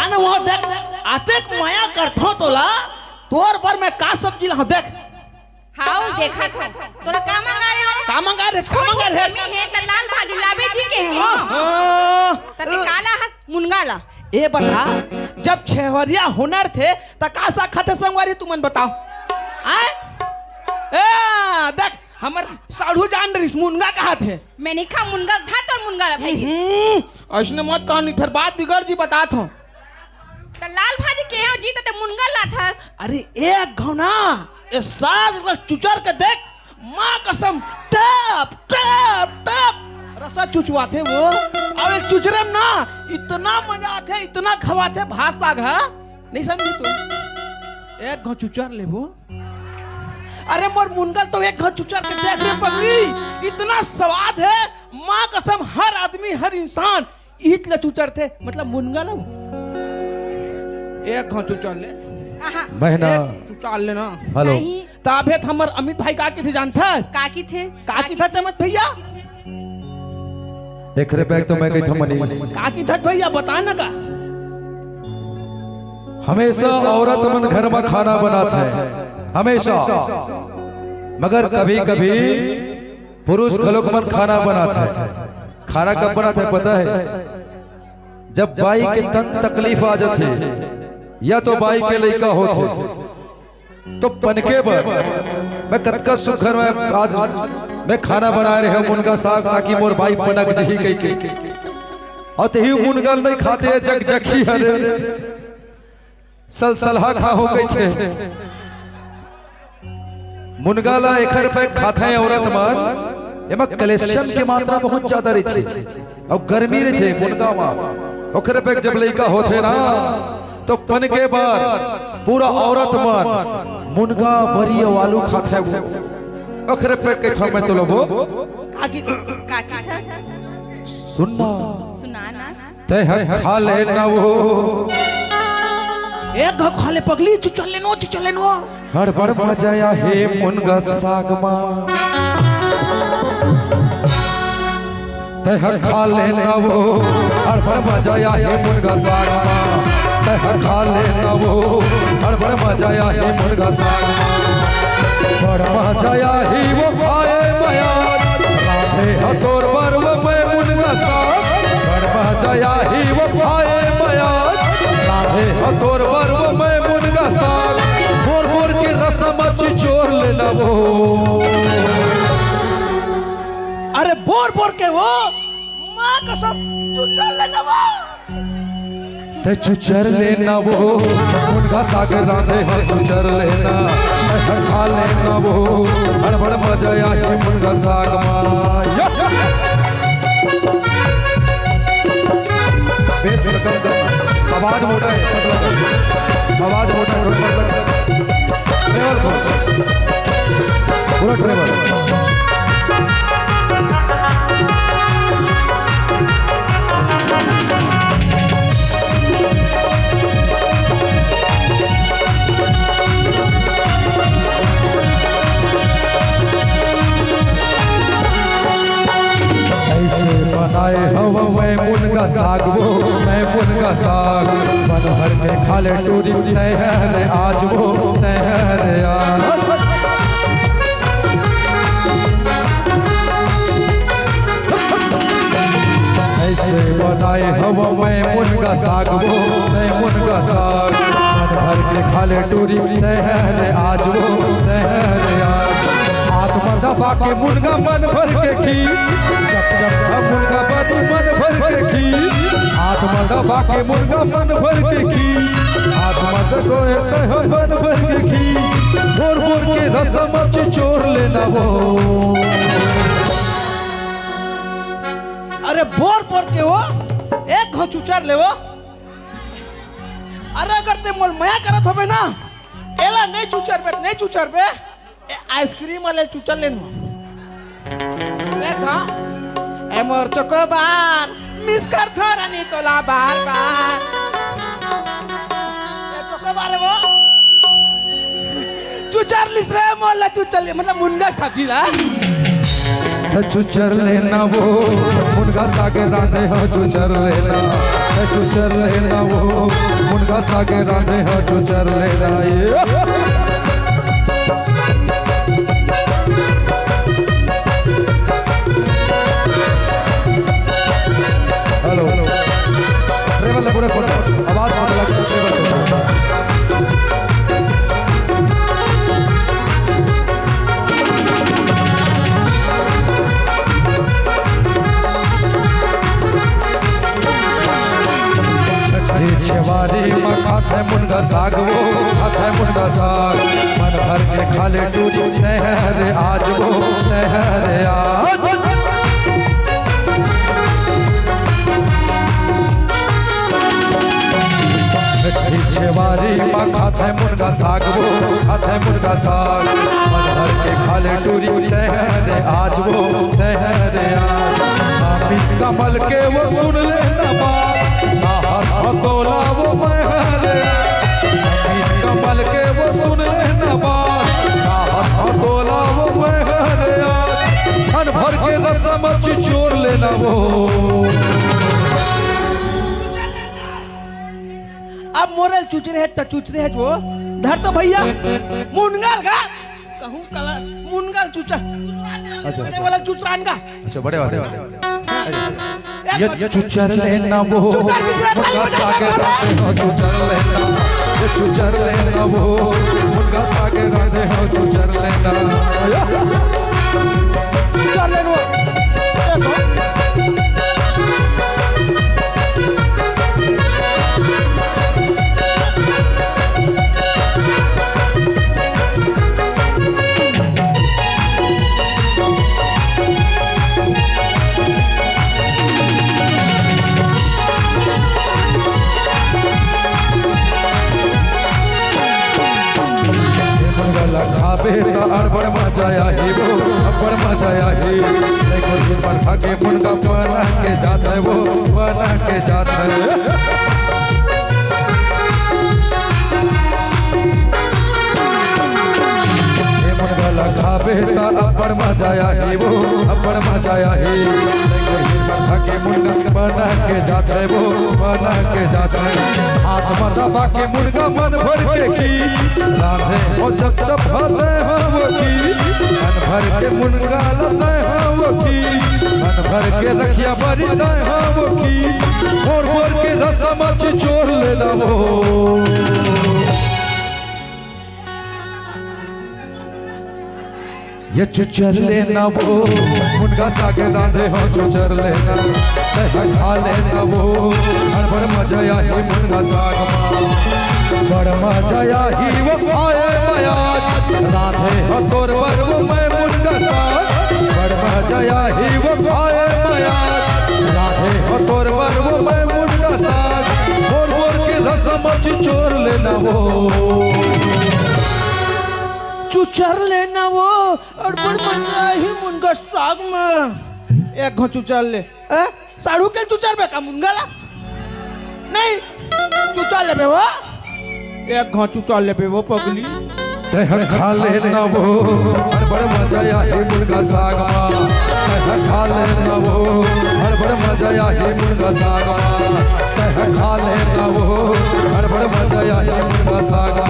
आना वो देख आते माया करथो तोला तोर पर मैं का सब्जी ला देख हाउ देखा था तोला का मंगा रे हो का मंगा रे में है त लाल भाजी लाबे जी के है त काला हस मुनगाला ए बता जब छेवरिया हुनर थे त का सा खाते संगवारी तुमन बताओ आए ए देख हमर साढ़ू जान रिस मुनगा कहा थे मैंने खा मुनगा था तो मुनगाला भाई ऐसने मत कहनी फिर बात बिगड़ जी बतात हो त लाल भाजी के हो जी त मुनगा लाथस अरे एक घना ए साग चुचर के देख मां कसम टप टप टप रसा चुचवा थे वो और एक चुचरम ना इतना मजा आते इतना खवाते भात साग है नहीं समझी तू एक घो चुचर ले वो अरे मोर मुनगल तो एक घो चुचर के देख रे पगली इतना स्वाद है मां कसम हर आदमी हर इंसान इतने चुचर थे मतलब मुनगल एक घो चुचर ले बहना चुचाल लेना हेलो ताबे हमर अमित भाई का थे जानता काकी थे चमत भैया एक रे बैग तो मैं गई था मनीष काकी थत भैया बता ना का हमेशा औरत मन घर में खाना बनाते हैं हमेशा मगर कभी कभी पुरुष खलोक मन खाना बनाते हैं खाना कब बनाते हैं पता है जब बाई के तन तकलीफ आ जाते या तो बाई के लड़का होते तो पनके पर मैं कतका सुखर में आज मैं खाना बना रहे हूं मुनगा साग ताकि मोर भाई पनक जही कई के और तही मुनगा नहीं खाते जग जखी हरे सलसलहा खा हो गई थे मुनगा ला 1 रुपए खाते हैं औरत मान एमा कैल्शियम की मात्रा बहुत ज्यादा रही थी और गर्मी रही थे मुनगा में ओखरे पे जब लड़का होते ना तो पन के बाद पूरा औरत मान मुनगा बरी आलू खाते वो अखरे पे के मैं तो लोगो काकी था सुनना सुनाना ते खा ले ना वो एक घो खा ले पगली चुचल लेनो हड़बड़ मजाया हे मुनगा साग मा ते खा ले ना वो हड़बड़ मजाया हे मुनगा साग मा खा लेना वो हड़बड़ मजाया ही मुर्गा साग बड़ा मजाया ही वो खाए मया राधे हतोर पर वो मैं मुर्गा साग बड़ा मजाया ही वो खाए मया राधे हतोर पर वो मैं मुर्गा साग बोर बोर के रसम चिचोर लेना वो अरे बोर के वो मां कसम चुचल लेना वो ते चुचर लेना वो मुनगा साग रांधे है चुचर लेना खा लेना वो हड़बड़ मजाया ही मुनगा साग माया बेस रकम आवाज मोटा है आवाज मोटा पूरा ट्रेवल बनाए हवा मैं मुनगा साग वो मैं मुनगा साग बन भर के खाले टूरी नहर आज वो नहर आज ऐसे बनाए हवा मैं मुनगा साग वो मैं मुनगा साग बन भर के खाले टूरी नहर आज वो नहर आज आत्मा दबा के मुनगा मन भर के खी मुर्गा बाती मन भर के खी आत्मा दबा के मुर्गा मन भर के खी आत्मा दबो मन भर के खी बोर बोर के रसम चिचोर लेना वो अरे बोर के वो एक घो चुचर ले वो अरे अगर ते मोल मया करत होबे ना एला नहीं चुचर बे आइसक्रीम वाले चुचल लेनो देखा ए मोर चोकोबार मिस कर थोड़ा नहीं तोला बार ये चोकोबार है वो चुचर लिस रे मोला चुचल मतलब मुनगा सब्जी ला चुचर लेना वो मुनगा सागे रांधे हो चुचर लेना चुचर लेना वो मुनगा सागे रांधे हो चुचर लेना हेलो ट्रेवल पूरे आवाज छवारी में खाते मुनगा साग वो खाते मुनगा साग मन भर के खाले टूरी नहरे आज वो नहरे आज छवारी में खाते मुनगा साग वो खाते मुनगा साग मन भर के खाले टूरी नहरे आज वो नहरे आज कमल के वो सुन लेना बात तोला वो महले कमल के वो सुन लेना बात तोला वो महले धन भर के रसम चोर लेना वो। अब मोरल चुचरे है तो चुचरे है वो धर तो भैया मुनगाल का कहूँ कला मुनगाल चुचा बड़े वाला चुचरान का अच्छा बड़े वाले ये चुचर लेना वो मुनगा सागे रांधे हो चुचर लेना ये चुचर लेना वो मुनगा सागे रांधे हो चुचर लेना चुचर लेना बेटा अड़बड़ मचाया ही वो अड़बड़ मचाया ही देखो दिन पर भागे मुनगा बना के जाता है वो बना के जाता है मुनगा लगा बेटा अड़बड़ मचाया ही वो अड़बड़ मचाया ही देखो दिन पर भागे मुनगा बना के जाता है वो बना के जाता है हाथ में दबा के मुनगा मन भर के की राधे वो जब जब फंसे हम की मन भर के मुनगा लते हम की मन भर के रखिया बरी दाए हम की और के रसम चोर लेना वो। ये चुचर लेना वो मुनगा सागे रांधे हो चुचर लेना खा लेना वो हड़बड़ मजाया ही मुनगा साग बड़ मजाया ही वो खाए मयाज राधे हो तोर पर वो मैं मुनगा साग बड़ मजाया ही वो खाए मयाज राधे हो तोर पर वो मैं मुनगा साग और के रसम चोर लेना वो चुचर लेना वो अड़बड़ मजा ही मुनगा साग में एक घो चुचर ले साड़ू के चुचर पे का मुनगाला नहीं चुचर ले पे वो एक घो चुचर ले पे वो पगली तह खा लेना वो अड़बड़ मजा ही मुनगा साग तह खा लेना वो अड़बड़ मजा ही मुनगा साग तह खा लेना वो अड़बड़ मजा ही मुनगा साग